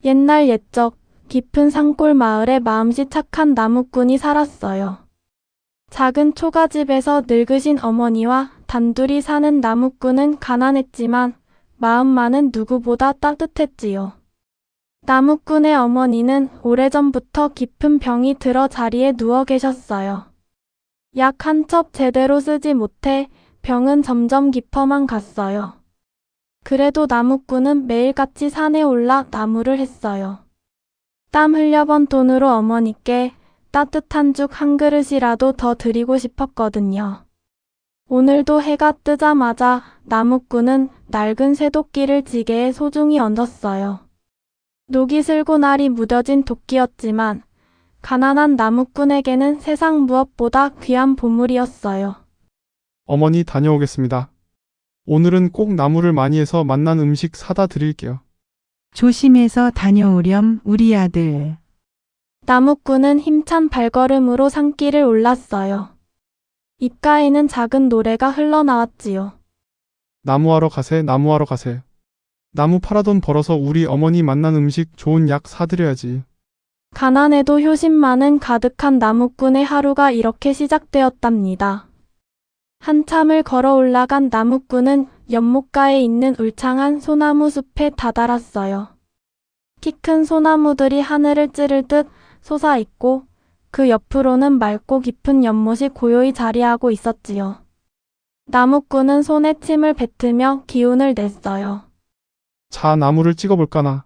옛날 옛적 깊은 산골 마을에 마음씨 착한 나무꾼이 살았어요. 작은 초가집에서 늙으신 어머니와 단둘이 사는 나무꾼은 가난했지만 마음만은 누구보다 따뜻했지요. 나무꾼의 어머니는 오래전부터 깊은 병이 들어 자리에 누워 계셨어요. 약 한 첩 제대로 쓰지 못해 병은 점점 깊어만 갔어요. 그래도 나무꾼은 매일같이 산에 올라 나무를 했어요. 땀 흘려번 돈으로 어머니께 따뜻한 죽 한 그릇이라도 더 드리고 싶었거든요. 오늘도 해가 뜨자마자 나무꾼은 낡은 쇠도끼를 지게에 소중히 얹었어요. 녹이 슬고 날이 무뎌진 도끼였지만 가난한 나무꾼에게는 세상 무엇보다 귀한 보물이었어요. 어머니 다녀오겠습니다. 오늘은 꼭 나무를 많이 해서 맛난 음식 사다 드릴게요. 조심해서 다녀오렴, 우리 아들. 나무꾼은 힘찬 발걸음으로 산길을 올랐어요. 입가에는 작은 노래가 흘러나왔지요. 나무하러 가세, 나무하러 가세. 나무 팔아 돈 벌어서 우리 어머니 맛난 음식 좋은 약 사드려야지. 가난에도 효심만은 가득한 나무꾼의 하루가 이렇게 시작되었답니다. 한참을 걸어 올라간 나무꾼은 연못가에 있는 울창한 소나무 숲에 다다랐어요. 키 큰 소나무들이 하늘을 찌를 듯 솟아있고 그 옆으로는 맑고 깊은 연못이 고요히 자리하고 있었지요. 나무꾼은 손에 침을 뱉으며 기운을 냈어요. 자, 나무를 찍어볼까나.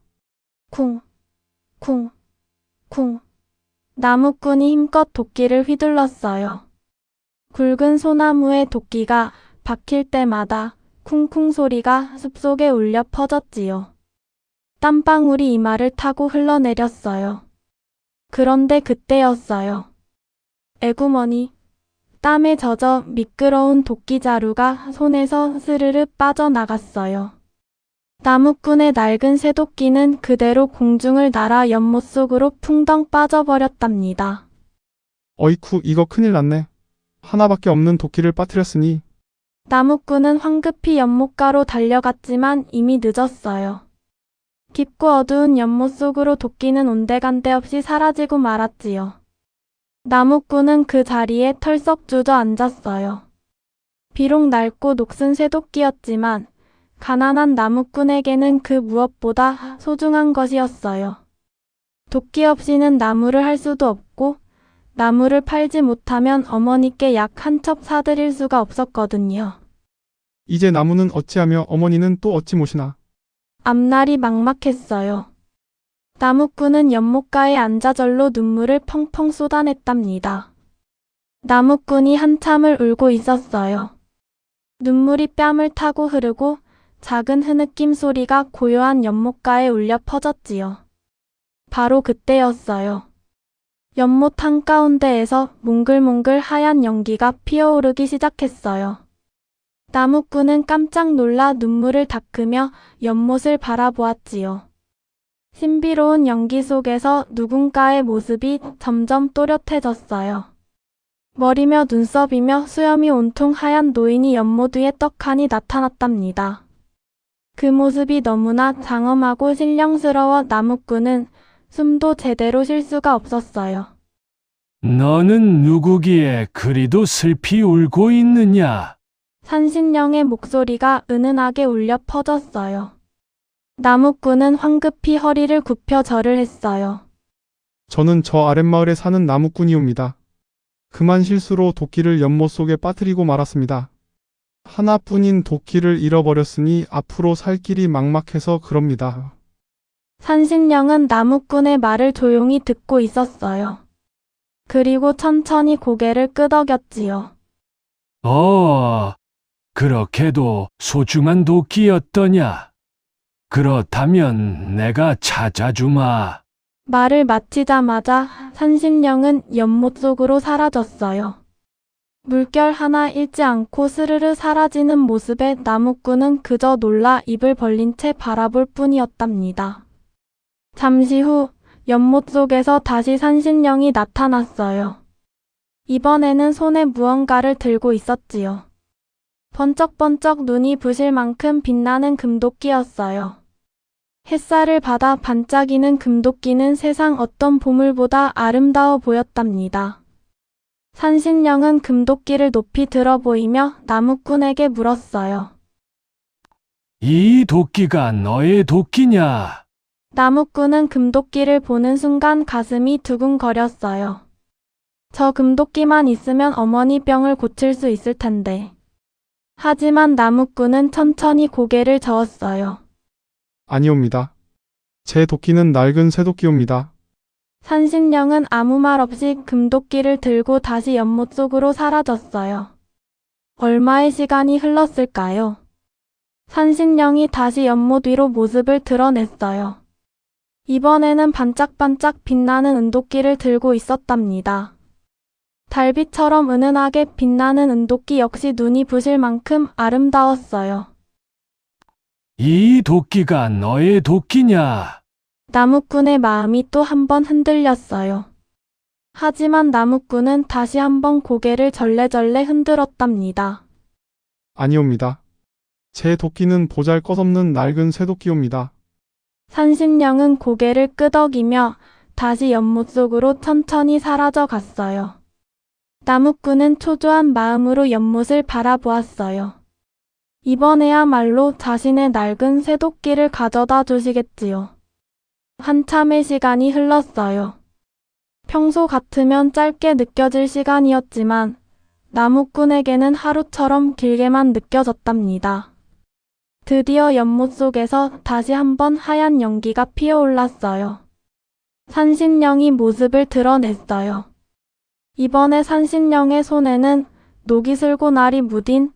쿵, 쿵, 쿵. 나무꾼이 힘껏 도끼를 휘둘렀어요. 굵은 소나무에 도끼가 박힐 때마다 쿵쿵 소리가 숲속에 울려 퍼졌지요. 땀방울이 이마를 타고 흘러내렸어요. 그런데 그때였어요. 에구머니, 땀에 젖어 미끄러운 도끼자루가 손에서 스르르 빠져나갔어요. 나무꾼의 낡은 쇠도끼는 그대로 공중을 날아 연못 속으로 풍덩 빠져버렸답니다. 어이쿠, 이거 큰일 났네. 하나밖에 없는 도끼를 빠뜨렸으니. 나무꾼은 황급히 연못가로 달려갔지만 이미 늦었어요. 깊고 어두운 연못 속으로 도끼는 온데간데 없이 사라지고 말았지요. 나무꾼은 그 자리에 털썩 주저앉았어요. 비록 낡고 녹슨 쇠도끼였지만 가난한 나무꾼에게는 그 무엇보다 소중한 것이었어요. 도끼 없이는 나무를 할 수도 없고 나무를 팔지 못하면 어머니께 약 한 첩 사드릴 수가 없었거든요. 이제 나무는 어찌하며 어머니는 또 어찌 모시나. 앞날이 막막했어요. 나무꾼은 연못가에 앉아 절로 눈물을 펑펑 쏟아냈답니다. 나무꾼이 한참을 울고 있었어요. 눈물이 뺨을 타고 흐르고 작은 흐느낌 소리가 고요한 연못가에 울려 퍼졌지요. 바로 그때였어요. 연못 한가운데에서 몽글몽글 하얀 연기가 피어오르기 시작했어요. 나무꾼은 깜짝 놀라 눈물을 닦으며 연못을 바라보았지요. 신비로운 연기 속에서 누군가의 모습이 점점 또렷해졌어요. 머리며 눈썹이며 수염이 온통 하얀 노인이 연못 위에 떡하니 나타났답니다. 그 모습이 너무나 장엄하고 신령스러워 나무꾼은 숨도 제대로 쉴 수가 없었어요. 너는 누구기에 그리도 슬피 울고 있느냐? 산신령의 목소리가 은은하게 울려 퍼졌어요. 나무꾼은 황급히 허리를 굽혀 절을 했어요. 저는 저 아랫마을에 사는 나무꾼이옵니다. 그만 실수로 도끼를 연못 속에 빠뜨리고 말았습니다. 하나뿐인 도끼를 잃어버렸으니 앞으로 살 길이 막막해서 그럽니다. 산신령은 나무꾼의 말을 조용히 듣고 있었어요. 그리고 천천히 고개를 끄덕였지요. 그렇게도 소중한 도끼였더냐? 그렇다면 내가 찾아주마. 말을 마치자마자 산신령은 연못 속으로 사라졌어요. 물결 하나 잃지 않고 스르르 사라지는 모습에 나무꾼은 그저 놀라 입을 벌린 채 바라볼 뿐이었답니다. 잠시 후 연못 속에서 다시 산신령이 나타났어요. 이번에는 손에 무언가를 들고 있었지요. 번쩍번쩍 눈이 부실 만큼 빛나는 금도끼였어요. 햇살을 받아 반짝이는 금도끼는 세상 어떤 보물보다 아름다워 보였답니다. 산신령은 금도끼를 높이 들어 보이며 나무꾼에게 물었어요. 이 도끼가 너의 도끼냐? 나무꾼은 금도끼를 보는 순간 가슴이 두근거렸어요. 저 금도끼만 있으면 어머니 병을 고칠 수 있을 텐데. 하지만 나무꾼은 천천히 고개를 저었어요. 아니옵니다. 제 도끼는 낡은 쇠도끼옵니다. 산신령은 아무 말 없이 금도끼를 들고 다시 연못 속으로 사라졌어요. 얼마의 시간이 흘렀을까요? 산신령이 다시 연못 위로 모습을 드러냈어요. 이번에는 반짝반짝 빛나는 은도끼를 들고 있었답니다. 달빛처럼 은은하게 빛나는 은도끼 역시 눈이 부실 만큼 아름다웠어요. 이 도끼가 너의 도끼냐? 나무꾼의 마음이 또 한 번 흔들렸어요. 하지만 나무꾼은 다시 한번 고개를 절레절레 흔들었답니다. 아니옵니다. 제 도끼는 보잘것없는 낡은 쇠도끼옵니다. 산신령은 고개를 끄덕이며 다시 연못 속으로 천천히 사라져 갔어요. 나무꾼은 초조한 마음으로 연못을 바라보았어요. 이번에야말로 자신의 낡은 쇠도끼를 가져다 주시겠지요. 한참의 시간이 흘렀어요. 평소 같으면 짧게 느껴질 시간이었지만 나무꾼에게는 하루처럼 길게만 느껴졌답니다. 드디어 연못 속에서 다시 한번 하얀 연기가 피어올랐어요. 산신령이 모습을 드러냈어요. 이번에 산신령의 손에는 녹이 슬고 날이 무딘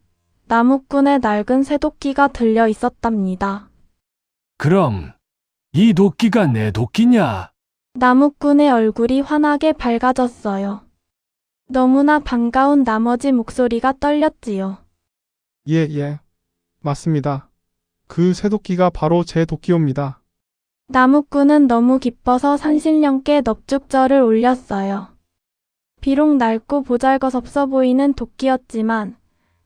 나무꾼의 낡은 쇠도끼가 들려 있었답니다. 그럼 이 도끼가 내 도끼냐? 나무꾼의 얼굴이 환하게 밝아졌어요. 너무나 반가운 나머지 목소리가 떨렸지요. 예, 맞습니다. 그 쇠도끼가 바로 제 도끼옵니다. 나무꾼은 너무 기뻐서 산신령께 넙죽절을 올렸어요. 비록 낡고 보잘것없어 보이는 도끼였지만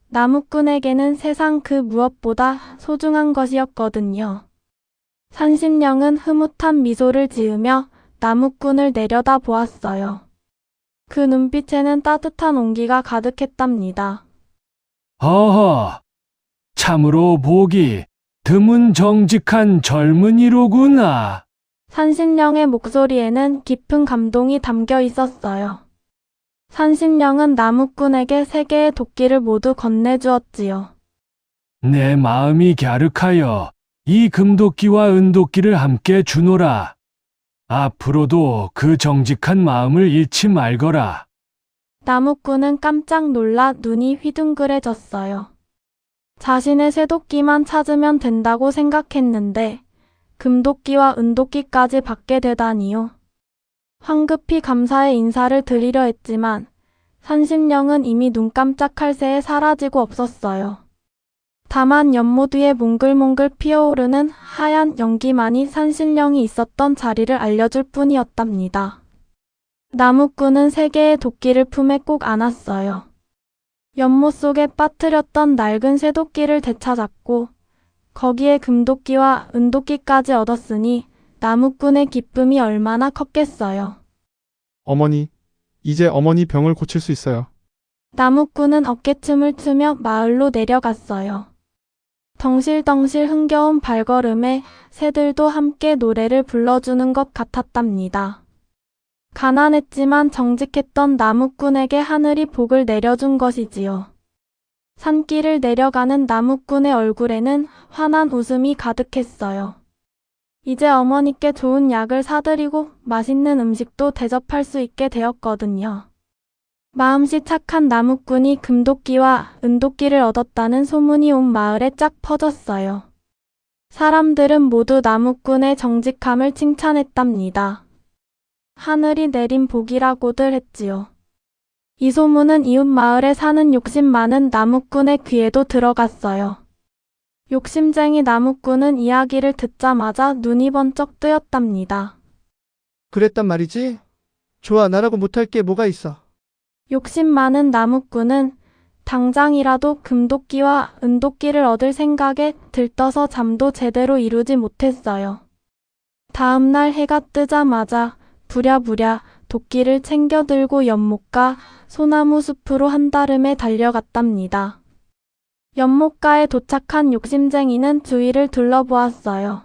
나무꾼에게는 세상 그 무엇보다 소중한 것이었거든요. 산신령은 흐뭇한 미소를 지으며 나무꾼을 내려다 보았어요. 그 눈빛에는 따뜻한 온기가 가득했답니다. 허허, 참으로 보기 드문 정직한 젊은이로구나. 산신령의 목소리에는 깊은 감동이 담겨 있었어요. 산신령은 나무꾼에게 3개의 도끼를 모두 건네주었지요. 내 마음이 갸륵하여 이 금도끼와 은도끼를 함께 주노라. 앞으로도 그 정직한 마음을 잃지 말거라. 나무꾼은 깜짝 놀라 눈이 휘둥그레졌어요. 자신의 쇠도끼만 찾으면 된다고 생각했는데 금도끼와 은도끼까지 받게 되다니요. 황급히 감사의 인사를 드리려 했지만 산신령은 이미 눈 깜짝할 새에 사라지고 없었어요. 다만 연못 위에 몽글몽글 피어오르는 하얀 연기만이 산신령이 있었던 자리를 알려줄 뿐이었답니다. 나무꾼은 3개의 도끼를 품에 꼭 안았어요. 연못 속에 빠뜨렸던 낡은 쇠도끼를 되찾았고 거기에 금도끼와 은도끼까지 얻었으니 나무꾼의 기쁨이 얼마나 컸겠어요. 어머니, 이제 어머니 병을 고칠 수 있어요. 나무꾼은 어깨춤을 추며 마을로 내려갔어요. 덩실덩실 흥겨운 발걸음에 새들도 함께 노래를 불러주는 것 같았답니다. 가난했지만 정직했던 나무꾼에게 하늘이 복을 내려준 것이지요. 산길을 내려가는 나무꾼의 얼굴에는 환한 웃음이 가득했어요. 이제 어머니께 좋은 약을 사드리고 맛있는 음식도 대접할 수 있게 되었거든요. 마음씨 착한 나무꾼이 금도끼와 은도끼를 얻었다는 소문이 온 마을에 쫙 퍼졌어요. 사람들은 모두 나무꾼의 정직함을 칭찬했답니다. 하늘이 내린 복이라고들 했지요. 이 소문은 이웃 마을에 사는 욕심 많은 나무꾼의 귀에도 들어갔어요. 욕심쟁이 나무꾼은 이야기를 듣자마자 눈이 번쩍 뜨였답니다. 그랬단 말이지? 좋아, 나라고 못할 게 뭐가 있어. 욕심 많은 나무꾼은 당장이라도 금도끼와 은도끼를 얻을 생각에 들떠서 잠도 제대로 이루지 못했어요. 다음날 해가 뜨자마자 부랴부랴 도끼를 챙겨 들고 연못가 소나무 숲으로 한달음에 달려갔답니다. 연못가에 도착한 욕심쟁이는 주위를 둘러보았어요.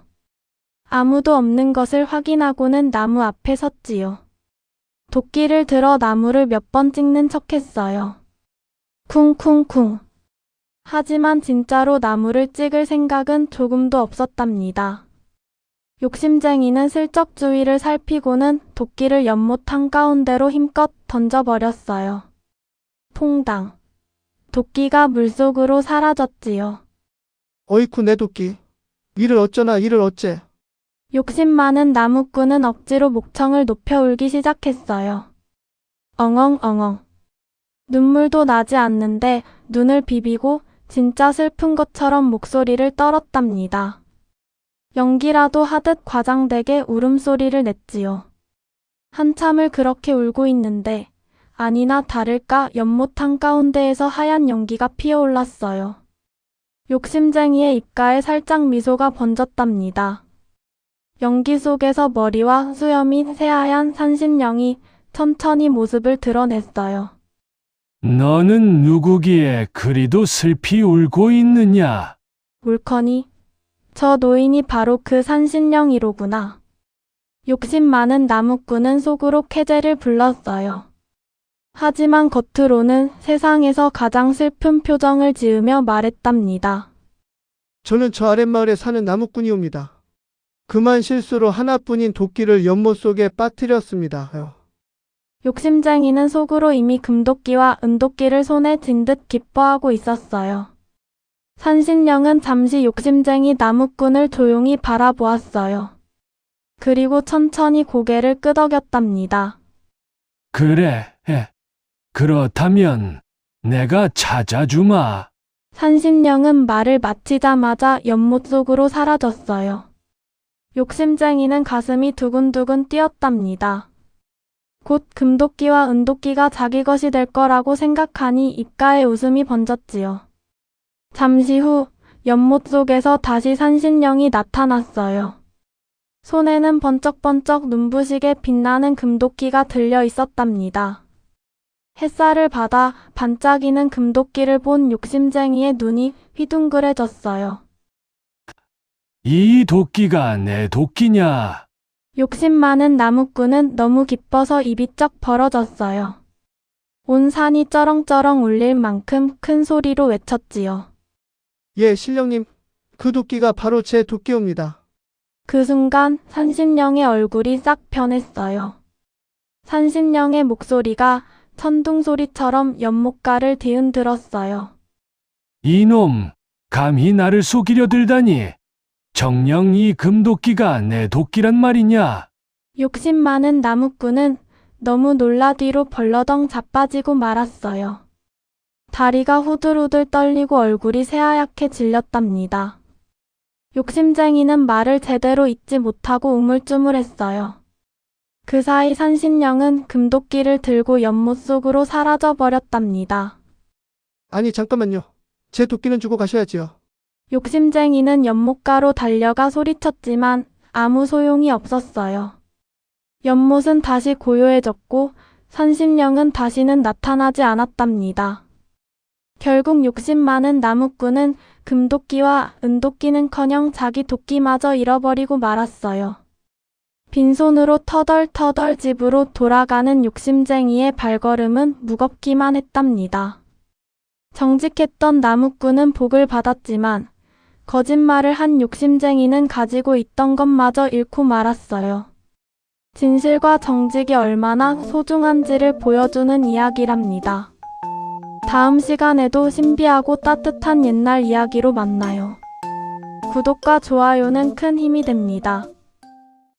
아무도 없는 것을 확인하고는 나무 앞에 섰지요. 도끼를 들어 나무를 몇 번 찍는 척했어요. 쿵쿵쿵. 하지만 진짜로 나무를 찍을 생각은 조금도 없었답니다. 욕심쟁이는 슬쩍 주위를 살피고는 도끼를 연못 한가운데로 힘껏 던져버렸어요. 퐁당. 도끼가 물속으로 사라졌지요. 어이쿠 내 도끼. 이를 어쩌나 이를 어째. 욕심 많은 나무꾼은 억지로 목청을 높여 울기 시작했어요. 엉엉엉엉. 눈물도 나지 않는데 눈을 비비고 진짜 슬픈 것처럼 목소리를 떨었답니다. 연기라도 하듯 과장되게 울음소리를 냈지요. 한참을 그렇게 울고 있는데 아니나 다를까 연못 한가운데에서 하얀 연기가 피어올랐어요. 욕심쟁이의 입가에 살짝 미소가 번졌답니다. 연기 속에서 머리와 수염이 새하얀 산신령이 천천히 모습을 드러냈어요. 너는 누구기에 그리도 슬피 울고 있느냐? 울커니 저 노인이 바로 그 산신령이로구나. 욕심 많은 나무꾼은 속으로 쾌재를 불렀어요. 하지만 겉으로는 세상에서 가장 슬픈 표정을 지으며 말했답니다. 저는 저 아랫마을에 사는 나무꾼이옵니다. 그만 실수로 하나뿐인 도끼를 연못 속에 빠뜨렸습니다. 욕심쟁이는 속으로 이미 금도끼와 은도끼를 손에 쥔 듯 기뻐하고 있었어요. 산신령은 잠시 욕심쟁이 나무꾼을 조용히 바라보았어요. 그리고 천천히 고개를 끄덕였답니다. 그래, 그렇다면 내가 찾아주마. 산신령은 말을 마치자마자 연못 속으로 사라졌어요. 욕심쟁이는 가슴이 두근두근 뛰었답니다. 곧 금도끼와 은도끼가 자기 것이 될 거라고 생각하니 입가에 웃음이 번졌지요. 잠시 후 연못 속에서 다시 산신령이 나타났어요. 손에는 번쩍번쩍 눈부시게 빛나는 금도끼가 들려 있었답니다. 햇살을 받아 반짝이는 금도끼를 본 욕심쟁이의 눈이 휘둥그레졌어요. 이 도끼가 내 도끼냐? 욕심 많은 나무꾼은 너무 기뻐서 입이 쩍 벌어졌어요. 온 산이 쩌렁쩌렁 울릴 만큼 큰 소리로 외쳤지요. 예, 신령님. 그 도끼가 바로 제 도끼옵니다. 그 순간 산신령의 얼굴이 싹 변했어요. 산신령의 목소리가 천둥소리처럼 연못가를 뒤흔들었어요. 이놈, 감히 나를 속이려 들다니. 정녕 이 금도끼가 내 도끼란 말이냐? 욕심 많은 나무꾼은 너무 놀라 뒤로 벌러덩 자빠지고 말았어요. 다리가 후들후들 떨리고 얼굴이 새하얗게 질렸답니다. 욕심쟁이는 말을 제대로 잇지 못하고 우물쭈물했어요. 그 사이 산신령은 금도끼를 들고 연못 속으로 사라져 버렸답니다. 아니 잠깐만요. 제 도끼는 주고 가셔야지요. 욕심쟁이는 연못가로 달려가 소리쳤지만 아무 소용이 없었어요. 연못은 다시 고요해졌고 산신령은 다시는 나타나지 않았답니다. 결국 욕심 많은 나무꾼은 금도끼와 은도끼는커녕 자기 도끼마저 잃어버리고 말았어요. 빈손으로 터덜터덜 집으로 돌아가는 욕심쟁이의 발걸음은 무겁기만 했답니다. 정직했던 나무꾼은 복을 받았지만 거짓말을 한 욕심쟁이는 가지고 있던 것마저 잃고 말았어요. 진실과 정직이 얼마나 소중한지를 보여주는 이야기랍니다. 다음 시간에도 신비하고 따뜻한 옛날 이야기로 만나요. 구독과 좋아요는 큰 힘이 됩니다.